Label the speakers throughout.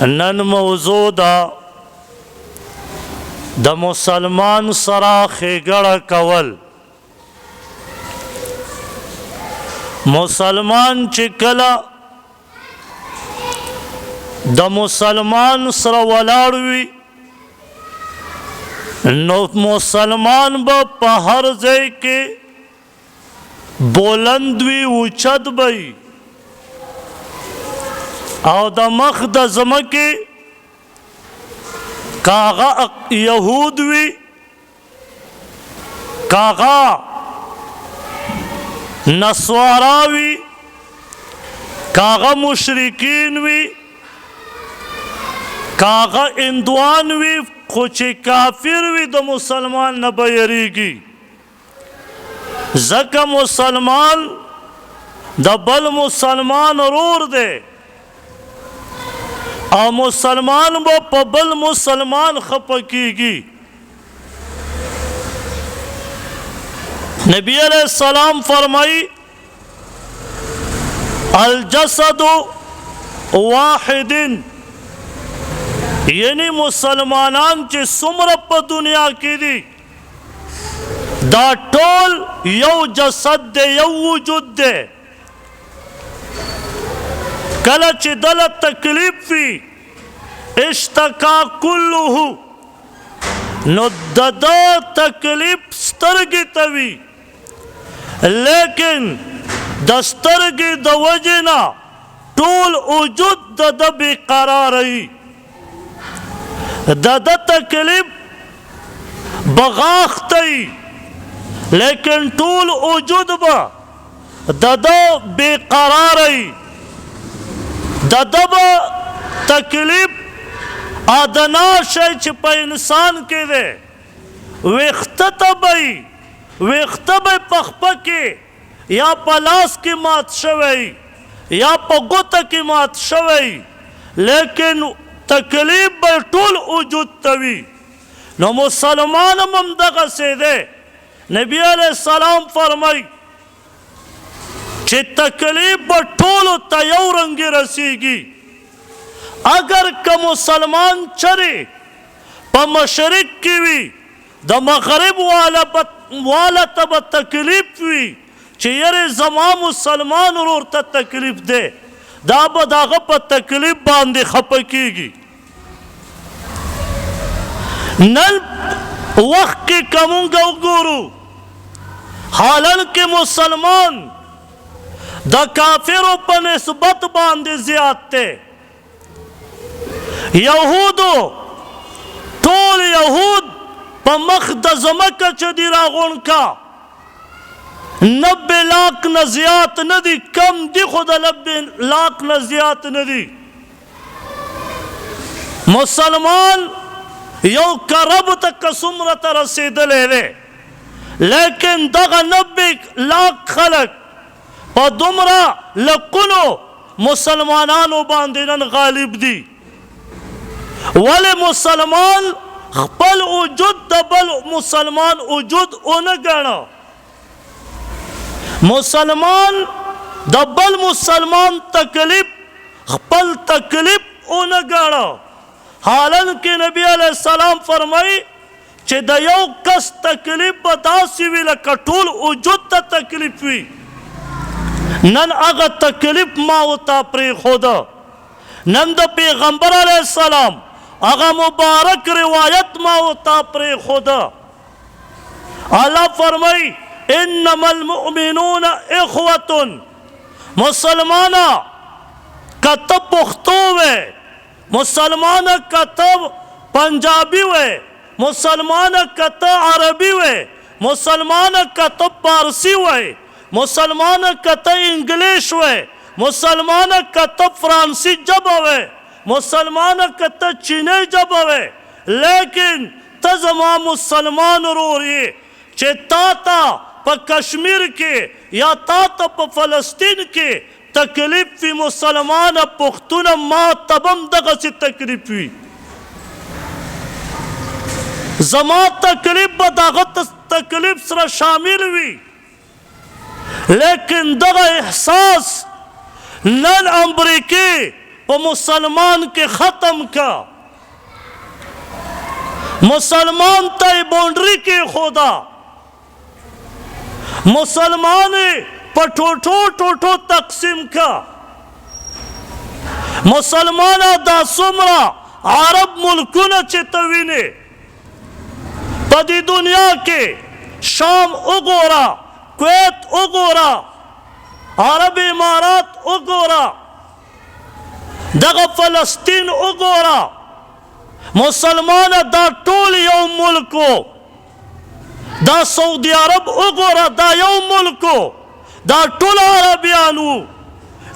Speaker 1: نن موضوع دا د مسلمان سره ښېګړه کول. مسلمان چې کله د مسلمان سره ولاړ وي نو مسلمان به په هر ځای کې بلند وي، اوچت به وي، او د مخ د ځمکې کاغه یهود وي، کاغه نصارا وي، کاغه مشرکین وي، کاغه هندوان وي، خو چې کافر وي د مسلمان نه به یریږي. ځکه مسلمان د بل مسلمان ورور دی او مسلمان به په بل مسلمان خفه کیږي. نبی علیہ السلام فرمائی الجسد واحد، یعنی مسلمانان چې څومره په دنیا کې دي دا ټول یو جسد دی، یو وجود دی. کله چې دله تکلیف وي اشتکا کله، نو د ده تکلیف سترګې ته وي، لیکن د سترګې د وجې نه ټول وجود د ده بېقراره وي. د ده تکلیف بغاښ ته وي، لیکن ټول وجود به د ده بېقراره وي. د ده به تکلیف ادنا شی چې په انسان کې دی ویښته ته به وي، ویښته به یې په خپه کې یا په لاس کې مات شوی یا په ګوته کې مات شوی، لیکن تکلیف به ټول وجود ته وي. نو مسلمان هم همدغسې دی. نبی علیہ السلام فرمایي چې تکلیف به ټولو ته یو رنګې رسیږي. اگر که مسلمان چرې په مشرق کې وي د مغرب والا ته به تکلیف وي چې یرې زما مسلمان ورور ته تکلیف دی، دا به د هغه په تکلیف باندې خفه کیږي. نن وخت کې که مونږ وګورو حالانکه مسلمان د کافرو په نسبت باندې زیات دی. یهودو ټول یهود په مخ د ځمکه چې دي راغونډ کا 90 لاک نه زیات نه دي، کم دي خو د 90 لاک نه زیات نه دي. مسلمان یو کرب ته که څومره ته رسېدلی دی، لیکن دغه 90 لاک خلک په دومره لکونو مسلمانانو باندې نن غالب دي. ولې مسلمان خپل وجود د بل مسلمان وجود ونه ګڼه، مسلمان د بل مسلمان تکلیف خپل تکلیف ونه ګڼه. حالانکه نبی علیہ السلام فرمایي چې د یو کس تکلیف به داسې وي لکه ټول وجود ته تکلیف وي. نن هغه تکلیف ما ورته پرېښوده. نن د پیغمبر علیه السلام هغه مبارک روایت ما ورته پرېښوده. الله فرمایي انما المؤمنون اخوة. مسلمانه که ته پښتو وې، مسلمانه که ته پنجابي وې، مسلمانه که ته عربي وې، مسلمانه که ته پارسي وې، مسلمانه که ته انګلیش وې، مسلمانه که ته فرانسي ژبه وې، مسلمانه که ته چینی ژبه وې، لیکن ته زما مسلمان ورور یې چې تا ته په کشمیر کې یا تا ته په فلسطین کې تکلیف وي، مسلمانه پښتونه ما ته به هم دغسې تکلیف وي. زما تکلیف به د هغه تکلیف سره شامل وي، لیکن دغه احساس نن امریکې په مسلمان کې ختم کا. مسلمان ته یې باونډري کېښوده، مسلمان یې په ټوټو ټوټو تقسیم کا. مسلمانه دا څومره عرب ملکونه چې ته وینې په دې دنیا کې، شام وګوره، کویت وګوره، عرب امارات وګوره، دغه فلسطین وګوره، مسلمانه دا ټول یو ملک و. دا سعودي عرب وګوره، دا یو ملک و، دا ټول عربیان وو،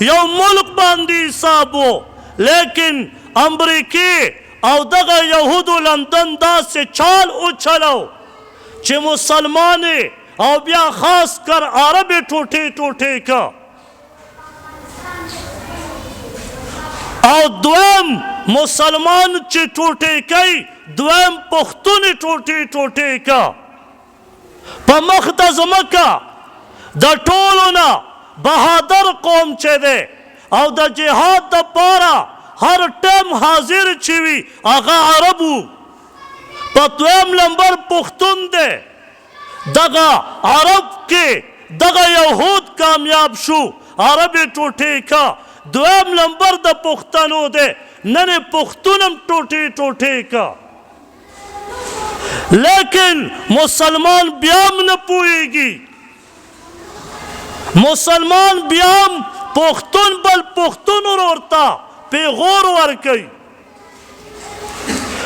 Speaker 1: یو ملک باندې حساب و. لیکن امریکې او دغه یهودو لندن داسې چال وچلو چې مسلمان او بیا خاص کر عرب ټوټې ټوټې کا. او دویم مسلمان چې ټوټې کوي، دویم پښتون ټوټې ټوټې کا. په مخ د ځمکه د ټولو نه بهادر قوم چې دی او د جهاد دپاره هر ټیم حاضر چې وي هغه عرب وو. په دویم نمبر پښتون دی. دغه عرب کې دغه یهود کامیاب شو، عرب یې ټوټې کا. دویم نمبر د پښتنو دی، نن یې پښتون هم ټوټې ټوټې کا. لیکن مسلمان بیا هم نه پوهېږي، مسلمان بیا هم پښتون بل پښتون ورور ته پیغور ورکوي،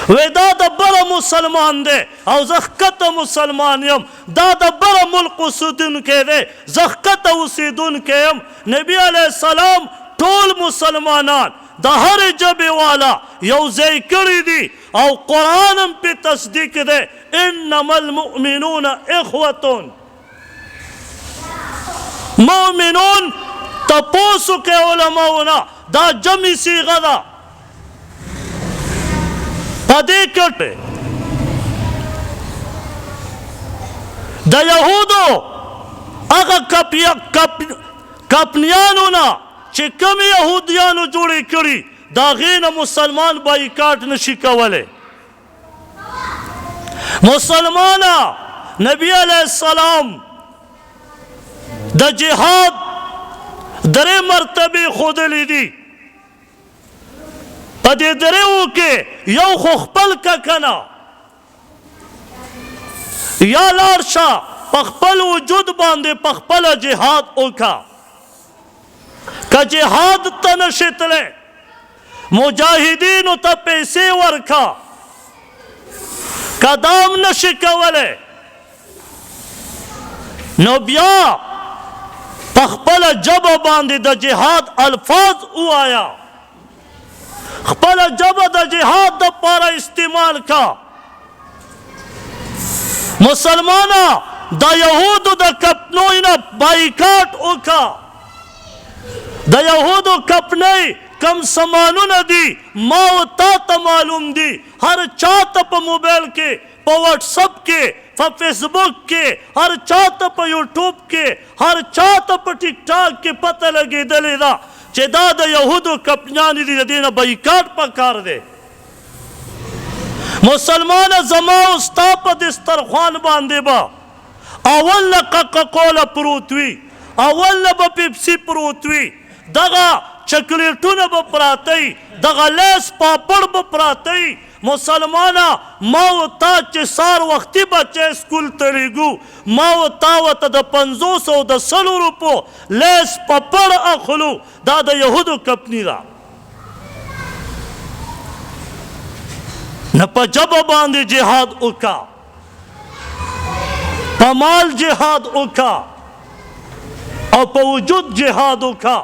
Speaker 1: وی دا د بره مسلمان دی او زه ښکته مسلمان یم، دا د بره ملک اوسېدونکی دی، زه ښکته اوسېدونکی یم. نبي علیه السلام ټول مسلمانان د هرې ژبې والا یو ځای کړي دي او قرآن هم پې تصدیق دی. انما المؤمنون اخوة. مؤمنون تپوس وکړئ علماؤنا، دا جمعي صیغه ده. په دې کې د یهودو هغه کپنیانو نه چې کوم یهودیانو جوړې کړي، د هغې نه مسلمان بایکاټ نشي کولی. مسلمانه نبي علیه السلام د جهاد درې مرتبې ښودلې دي. په دې دریو کې یو خو خپل که کنه، یا لاړ شه په خپل وجود باندې په خپله جهاد وکړه. که جهاد ته نشې تللی، مجاهدینو ته پیسې ورکړه. که دا هم نشې کولی، نو بیا په خپله ژبه باندې د جهاد الفاظ ووایه، خپله ژبه د جهاد دپاره استعمال کا. مسلمانه د یهودو د کپنۍ نه بایکاټ وکړه. د یهودو کپنۍ کم سامانونه دي ما و تا ته معلوم دي. هر چا ته په موبایل کې، په واټسپ کې، په فیسبوک کې، هر چا ته په یوټیوب کې، هر چا ته په ټیک ټاک کې پته لګېدلې ده چې دا د یهودو کپنیانې دي، د دې نه بایکاټ پکار دی. مسلمانه زما او ستا په دسترخوان باندې به اول نه کوکاکولا پروت وي، اول نه به پیپسي پروت وي، دغه چاکلیټونه به پراته وي، دغه لیس پاپړ به پراته وي. مسلمانه ما و تا چې سار وختي بچی سکول ته لیږو، ما و تا ورته د 50 او د 100 روپو لیس پاپړ اخلو. دا د یهودو کپني ده. نه په ژبه باندې جهاد وکړه، په مال جهاد وکړه او په وجود جهاد وکړه.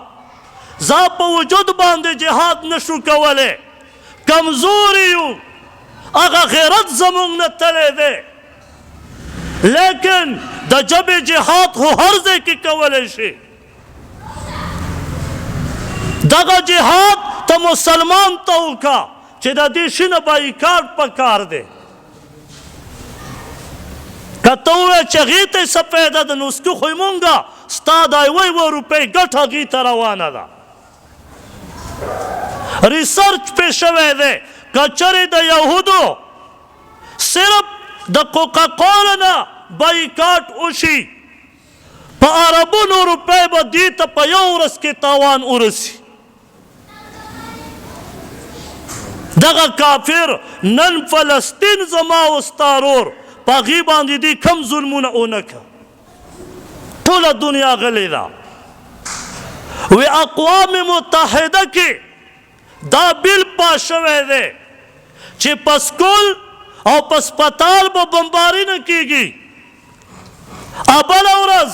Speaker 1: زه په وجود باندې جهاد نشو کولی، کمزوري یو، هغه غیرت زموږ نه تلی دی. لیکن د ژبې جهاد خو هر ځای کې کولی شي. دغه جهاد ته مسلمان ته وکړه چې د دې شي نه بایکاټ پکار دی. که ته ووایې چې هغې ته یې څه فایده ده، نو اوسکي خو یې مونږه ستا دا 1 روپۍ ګټه هغې ته روانه ده. ریسرچ پې شوی دی که چرې د یهودو صرف د کوکاکولا نه بایکاټ وشي په اربونو روپۍ به دې ته په یو ورځ کې تاوان ورسي. دغه کافر نن فلسطین زما او ستا ورور په هغې باندې دې کم ظلمونه ونه کړه. ټوله دنیا غلې ده. وی اقوام متحده کې دا بل پاس شوی دی چې په سکول او په سپتال به بمباري نه کېږي. بله ورځ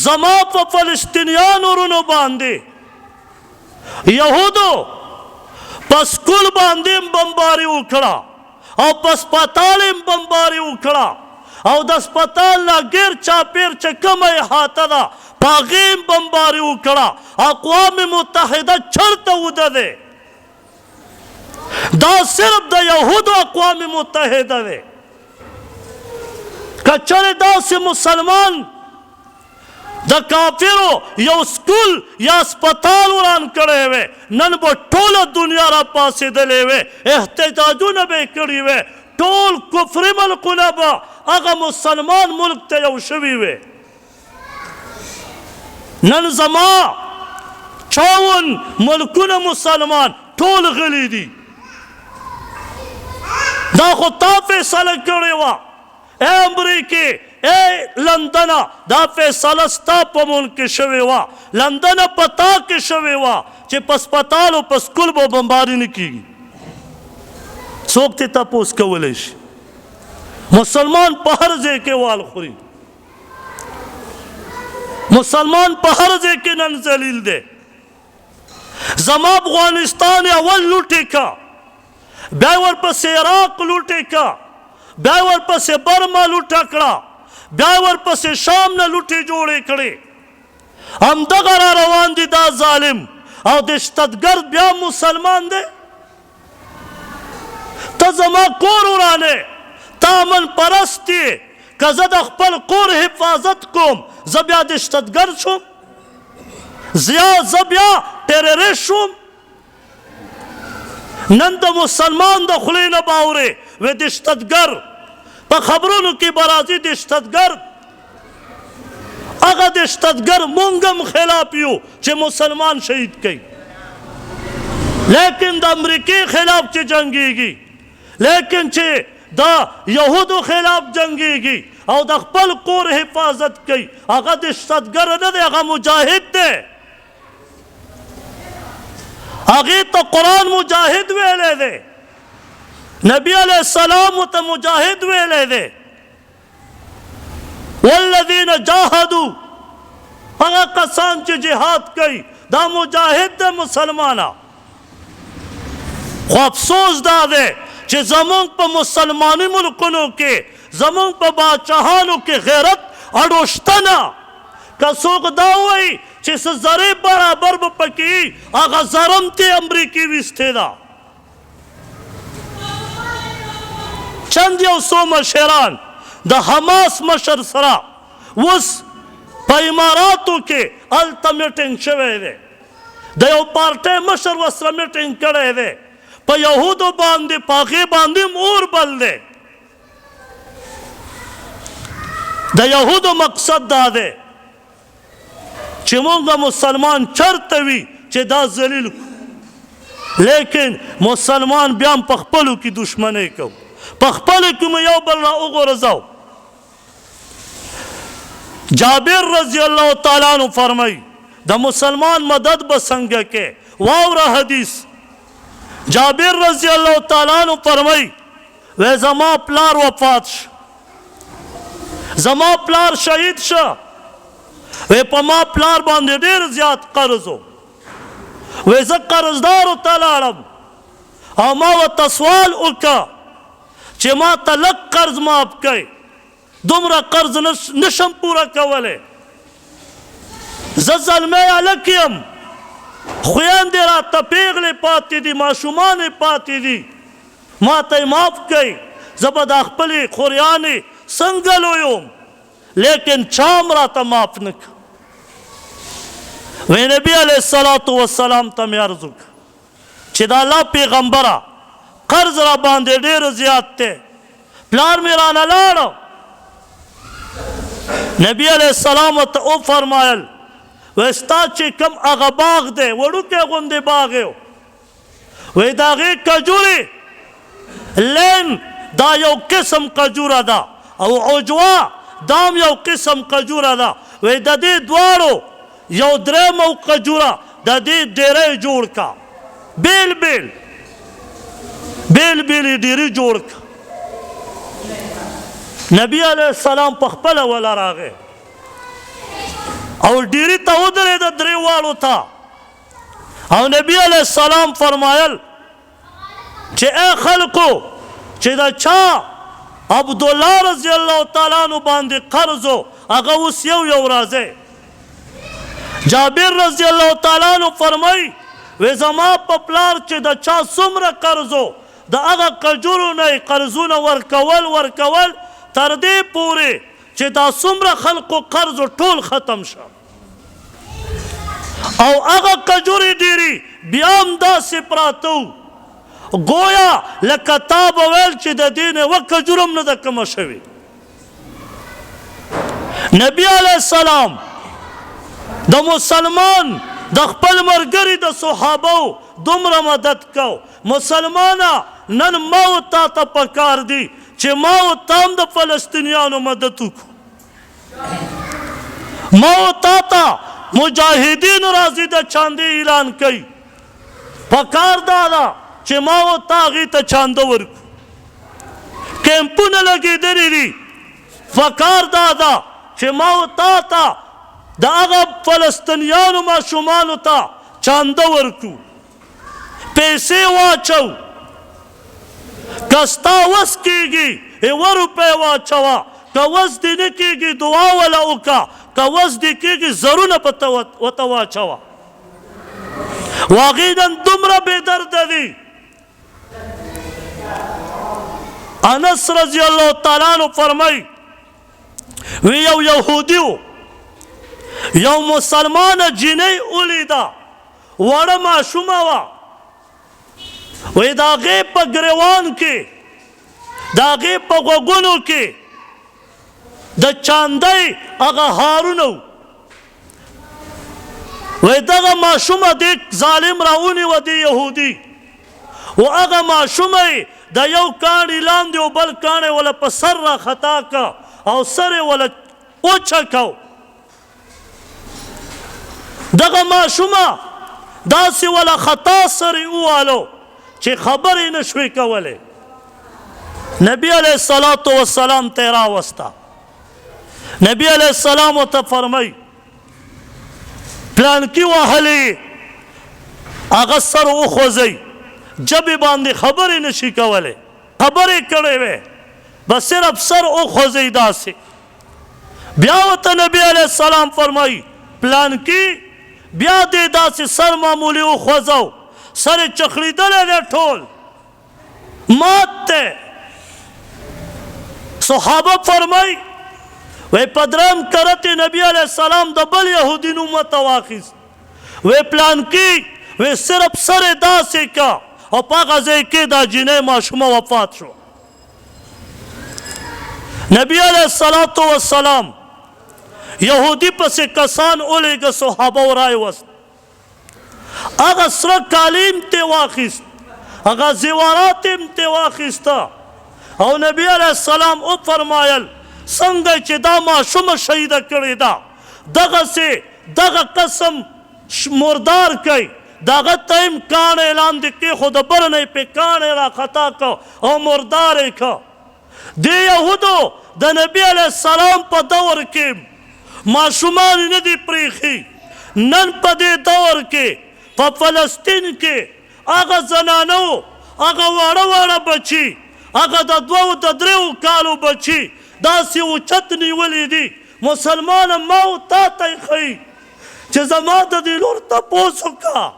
Speaker 1: زما په فلسطینیانو ورونو باندې یهودو په سکول باندې هم بمباري وکړه او په سپتال هم بمباري وکړه او د سپتال نه ګیر چاپیر چې کومه احاطه ده په هغې هم بمباري وکړه. اقوام متحده چرته وده دی؟ دا صرف د یهودو اقوام متحده دی. که چرې داسې مسلمان د کافرو یو سکول یا سپتال وران کړی وی نن به ټوله دنیا را پاڅېدلې وی، احتجاجونه به یې کړي وی، ټول کفري ملکونه به هغه مسلمان ملک ته یو شوي وی. نن زما 54 ملکونه مسلمان ټول غلي دي. دا خو تا فیصله کړې وه ای امریکې ای لندنه، دا فیصله ستا په ملک کې شوې وه، لندنه په تا کې شوې وه چې په سپتال او په سکول به بمباري نه کېږي. څوک ترې تپوس کولی شي؟ مسلمان په هر ځای کې وال خوري، مسلمان په هر ځای کې نن ذلیل دی. زما افغانستان اول لوټې کا، بیا ورپسې عراق لوټې کا، بیا ورپسې برما لوټه کړه، بیا ورپسې شام نه لوټې جوړې کړې. همدغه را روان دي دا ظالم او دهشتګرد بیا مسلمان دی. ته زما کور ورانې، ته امن پرست یې، که زه د خپل کور حفاظت کوم زه بیا دهشتګرد شوم؟ زه بیا ټیرریست شوم؟ نن د مسلمان د خولې نه به اورې وی دهشتګرد، په خبرونو کې به راځي دهشتګرد. هغه دهشتګرد مونږ هم خلاف یو چې مسلمان شهید کوي، لیکن د امریکې خلاف چې جنګېږي، لیکن چې د یهودو خلاف جنګېږي او د خپل کور حفاظت کوي، هغه دهشتګرد نه دی، هغه مجاهد دی. هغې ته قرآن مجاهد ویلی دی، نبی علیہ السلام ته مجاهد ویلی دی. والذین جاهدوا، هغه کسان چې جهاد کوي دا مجاهد دی مسلمانه. خو افسوس دا دی چې زمونږ په مسلماني ملکونو کې زمونږ په باچاهانو کې غیرت اړوشته نه. که څوک دا وایي چې څه ذرې برابر به پکې وي، هغه ذرم ترې امریکې ویستې ده. چند یو څو مشران د حماس مشر سره اوس په اماراتو کې هلته میټینګ شوی دی، د یو پارټۍ مشر ورسره میټینګ کړی دی، په یهودو باندې په هغې باندې هم اور بل دی. د یهودو مقصد دا دی چې مونږ مسلمان چرته وي چې دا ذلیل کړو، لیکن مسلمان بیا هم په خپلو کې دشمنۍ کوو، په خپلو کې مو یو بل را وغورځو. جابر رضی الله تعالی عنہ فرمایي د مسلمان مدد به څنګه کې؟ واوره حدیث. جابر رضی الله تعالی عنہ فرمایي وی زما پلار وفات شو، زما پلار شهید شو، وی په ما پلار باندې ډېر زیات قرض و، وی زه قرضدارو ته لاړم او ما ورته سوال وکړه چې ما ته لږ قرض معاف کړئ، دومره قرض نشم پوره کولی، زه زلمی هلک یم، خویندې راته پیغلې پاتې دي، ماشومان یې پاتې دي، ما ته یې معاف کړئ، زه به دا خپلې خوریانې څنګه لویم، لیکن چام راته معاف نه کړ. وی نبی علیه السلام ته مې عرض وکړه چې د الله پیغمبره قرض را باندې ډېر زیات دی، پلار مې رانه لاړو. نبی علیہ السلام ورته وفرمایل وایي ستا چې کوم هغه باغ دی وړوکی غوندې باغ یو، وایي د هغې کجورې لین دا یو قسم کجوره ده او عجوه دا هم یو قسم کجوره ده، وایي د دې دواړو یو دریم او کجوره د دې ډیری جوړ کا، بیل بیل یې ډیری جوړ کا. نبی علیہ السلام په خپله وله راغی او ډیری ته ودرېده درې واړو ته، او نبی علیہ السلام فرمایل چې ای خلقو چې د چا عبدالله رضی الله تعالی عنہ باندې قرض و هغه اوس یو راځئ. جابر رضی الله تعالی عنہ فرمایي وی زما په پلار چې د چا څومره قرض و د هغه کجورو نه یې قرضونه ورکول تر دې پورې چې دا څومره خلقو قرض ټول ختم شه، او هغه کجورې ډېرې بیا هم داسې پراته وو گویا لکه تا به ویل چې د دې نه یوه کجوره هم نه ده کمه شوې. نبی علیه السلام د مسلمان د خپل ملګري د صحابو دومره مدد کو. مسلمانه نن ما و تا ته پکار دی چې ما و تا هم د فلسطینیانو مدد وکړو، ما و تا ته مجاهدین راځي د چاندې اعلان کوي، پکار دا ده چې ما و تا هغې ته چانده ورکړو. کیمپونه لګېدلي دي، پکار دا ده چې ما و تا ته د هغه فلسطینیانو ماشومانو ته چانده ورکړو، پیسې واچو، که ستا وس کېږي 1 روپۍ واچوه، که وس دې نه کېږي دعا وله وکړه، که وس دې کېږي زرونه پته ورته واچوه. واقعي نن دومره بېدرده دي. انس رضی الله تعالی عنہ فرمایي وی یو یهودي و یو مسلمانه جینۍ ولیده، وړه ماشومه وه، وی د هغې په ګریوان کې د هغې په غوږونو کې د چاندۍ هغه هارونه و، وی دغه ماشومه دې ظالم راونیوه دې یهودي، و هغه ماشومه یې د یو کاڼي لاندې و بل کاڼی وله په سر را خطا که او سر یې وله وچکو. دغه ماشومه داسې وله خطا سر یې ووالو چې خبرې نه شوې کولی. نبی علیه الصلاة والسلام ته یې راوسته. نبی علیه السلام ورته فرمایي پلانکي وهلی هغه سر وخوځئ، جبې باندې خبرې نشي کولی، خبرې کړې وې بس صرف سر وخوځئ داسې. بیا ورته نبی علیه السلام فرمایي پلانکي بیا دې داسې سر معمولي وخوځو، سر یې چخړېدلی دی ټول مات دی. صحابه فرمایي وی په درېیم کرت نبی علیه السلام د بل یهودي نوم ورته واخیست، وی پلانکي وی صرف سر یې داسې که او په هغه ځای کې دا جینۍ ماشومه وفات شو. نبی علیه الصلاة والسلام یهودي پسې کسان ولیږه، صحابه ورایوست، هغه سره کالیم ته واخیست، هغه زیورات هم ته واخیسته، او نبی علیه السلام وفرمایل څنګه چې دا ماشومه شهیده کړې ده دغسې دغه قسم مردار کوي، دغه ته هم کاڼی لاندې کېښود، بل نه یې پې کاڼی را خطا کړ او مردار یې کړ. دې یهودو د نبي علیه السلام په دور کې ماشومان نه دي پرېښي. نن په دې دور کې په فلسطین کې هغه زنانو هغه واړه بچي هغه د 2 د 3 کالو بچي داسې اوچت نیولي دي. مسلمانه ما و تا ته یې ښیي چې زما د دې لور تپوس وکړه،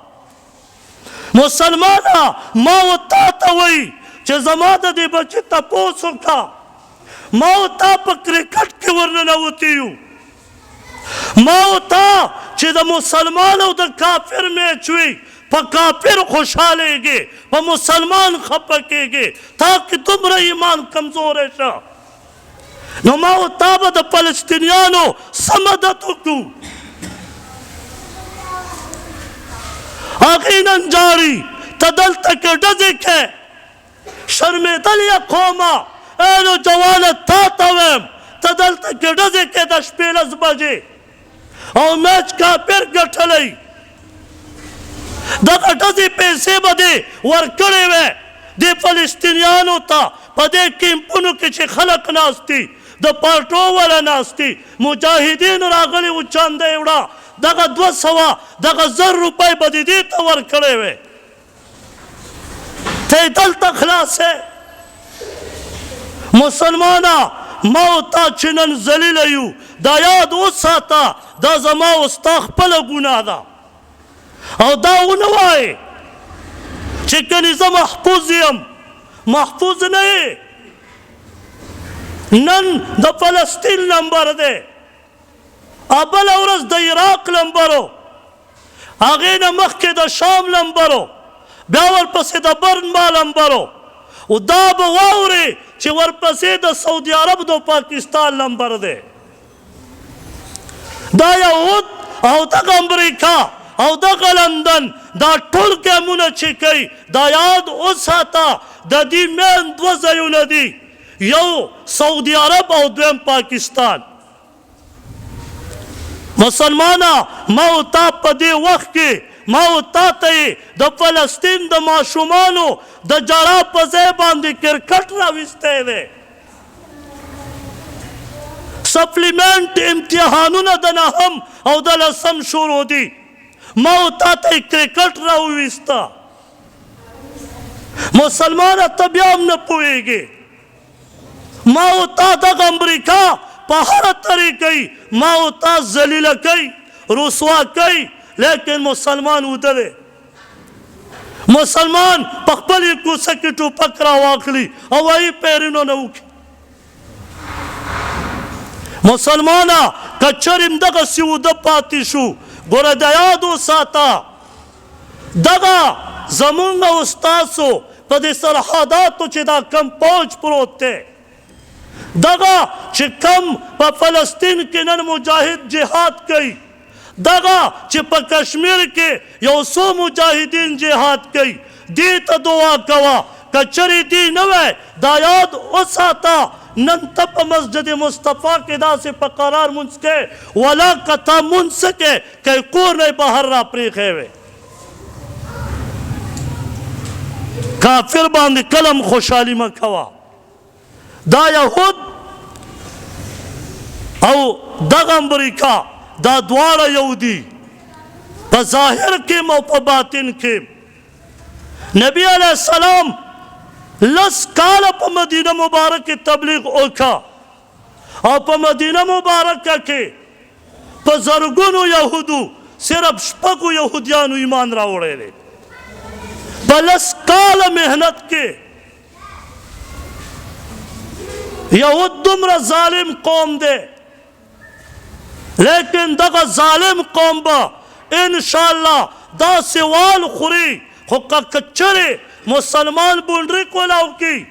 Speaker 1: مسلمانه ما و تا ته وایي چې زما د دې بچي تپوس وکړه. ما و تا په کرکټ کې ورننوتي یو، ما و تا چې د مسلمان او د کافر میچ وي په کافر خوشحالېږې په مسلمان خفه کېږې تا کې دومره ایمان کمزوری شه نو ما و تا به د فلسطینیانو څه مدد وکړو هغې نن جاړي ته دلته کې ډزې کې شرمېدل یې قومه ای نوجوانه تا ته ویم ته دلته کې ډزې کې د 15 بجې او میچ کافر ګټلی دغه ډزې پیسې به دې ورکړې وې دې فلسطینیانو ته په دې کیمپونو کې چې خلک ناست دي د پارټو والا ناست دي مجاهدین راغلي و چاندې وړه دغه 200 دغه 1000 روپۍ به دې دې ته ورکړې وې ته یې دلته خلاصې مسلمانه ما و تا چې نن ذلیله یو دا یاد وساته دا زما او ستا خپله ګناه ده او دا ونه وایې چې کنې زه محفوظ یم محفوظ نه یې نن د فلسطین نمبر دی بله ورځ د عراق نمبرو هغې نه مخکې د شام نمبرو بیا ورپسې د برما نمبرو او دا به واورې چې ورپسې د سعودي عرب د پاکستان نمبر دی دا یهود او دغه امریکا او دغه لندن دا ټول ګیمونه چې کوي دا یاد وساته د دې مین 2 ځایونه دي یو سعودي عرب او دویم پاکستان مسلمانه ما و تا په دې وخت کې ما و تا ته د فلسطین د ماشومانو د جړا په ځای باندې کرکټ راویستی دی سپلیمنٹ امتحانونه د 9 او د 10 شروع دي ما و تا ته کرکټ راوویسته مسلمانه ته بیا هم نه پوهېږې ما و تا دغه امریکا په هره طریقه ما و تا ذلیله کوي رسوا کوي لیکن مسلمان وده دی مسلمان په خپلې کوڅه کې ټوپک راواخلي او وایي پیرینونه وکړي مسلمانه که چرې همدغسې وده پاتې شو ګوره د یاد وساته دغه زمونږ او ستاسو په دې سرحداتو چې دا کم پوج پروت دی دغه چې کم په فلسطین کې نن مجاهد جهاد کوي دغه چې په کشمیر کې یو څو مجاهدین جهاد کوي دې ته دعا کوه که چرې دې نه وی دا یاد وساته نن ته په مسجد مصطفی کې داسې په قرار مونځ کې ولا که تا مونځ کې که کور نه بهر را پرېښی وی کافر باندې کلم خوشحالي مه کوه دا یهود او دغه امریکا دا دواړه یو دي په ظاهر کې او په باطن کې نبی علیه السلام 10 کاله په مدینه مبارکه تبلیغ وکړه او په مدینه مبارکه کې په زرګونو یهودو صرف 6 یهودیانو ایمان راوړی دی په 10 کاله محنت کې یهود دومره ظالم قوم دی لیکن دغه ظالم قوم به انشاءالله دا سوال خوري خو که چرې مسلمان بونډریک ولاو کی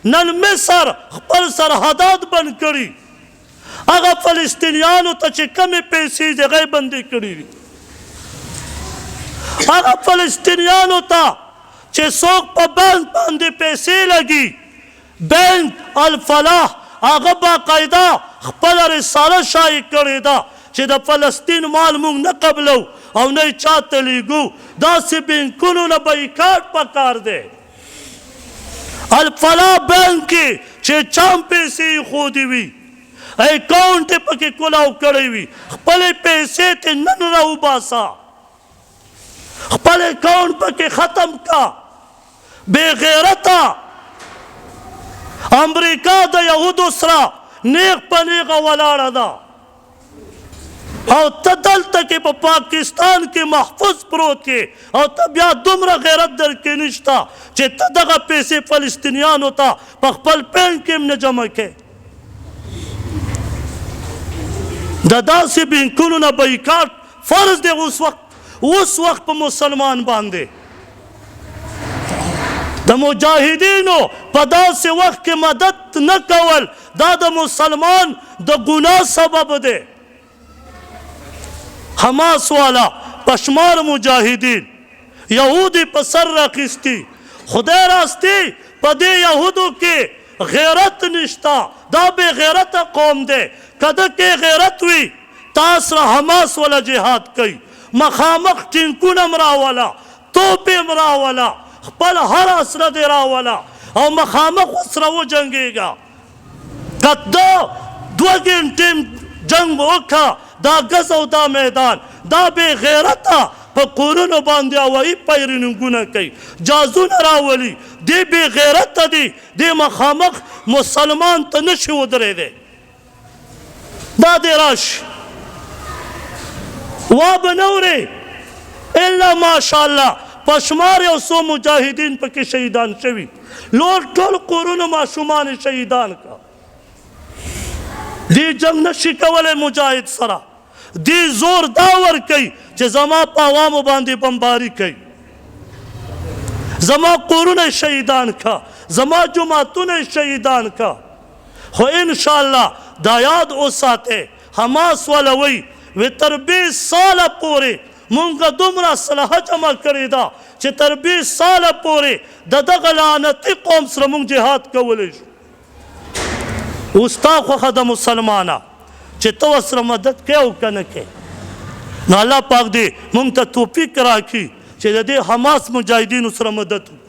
Speaker 1: نن مصر خپل سرحدات بند کړي هغه فلسطینیانو ته چې کمې پیسې دي هغه بندې کړي دي هغه فلسطینیانو ته چې څوک په بانک باندې پیسې لګي بینک الفلاح هغه باقاعده خپله رساله شایع کړې ده چې د فلسطین مال موږ نه قبلو او نه یې چاته لیږو داسې بینکونو نه بایکاټ پکار دی الفلاح بینک کې چې چا هم پیسې ایښودې وي اکاونټ یې پکې کلاو کړی وي خپلې پیسې ترې نن راوباسه خپل اکاونټ پکې ختم کا بې غیرته امریکا د یهودو سره نیغ په نیغه ولاړه ده او ته دلته کې په پاکستان کې محفوظ پروت کې او ته بیا دومره غیرت در کې نشته چې ته دغه پیسې فلسطینیانو ته په خپل بینک کې هم نه جمع کې د داسې بینکونو نه بایکاټ فرض دی اوس وخت اوس وخت په مسلمان باندې د مجاهدینو په داسې وخت کې مدد نه کول دا د مسلمان د ګناه سبب دی. حماس والا پشمار مجاهدین یهودی په سر راخیستی. خدای راستی په دې یهودو کې غیرت نشتا. دا بے غیرت قوم دی. کده کې غیرت وي تاس را حماس والا جهاد کوي. مخامخ ټینکونه مراوله، توپې مراوله، خپل هر اسره دې راوله او مخامخ ورسره وجنګېږه. که دا 2 ګنټې جنګ وکړه دا ګز او دا میدان دا بې غیرته په کورونو باندې هوایي پیرنګونه کوي، جازونه راولي. دې بې غیرته دي. دې مخامخ مسلمان ته نشي ودرېدی. دا دې راشي وا به نه ورې الا ماشاءالله پشمار یو څو مجاهدین پکې شهیدان شوي. لوړ ټول کورونه ماشومان شهیدان کا. دی جنگ نشي کولی مجاهد سره. دی زور دا ورکوي چې زما په عوامو باندې بمباري کوي، زما کورونه شهیدان کا، زما جماعتونه شهیدان کا. خو انشاءالله دا یاد وساتئ حماس والا وی تر 20 ساله پورې مونږ دومره اسلحه جمع کړې ده چې تر 20 ساله پورې د دغه لعنتي قوم سره مونږ جهاد کولی شو. اوس ستا خوښه ده مسلمانه چې ته ورسره مدد کوې او که نه کوې. نو الله پاک دې مونږ ته توفیق راکړي چې د دې حماس مجاهدینو سره مدد وکړو.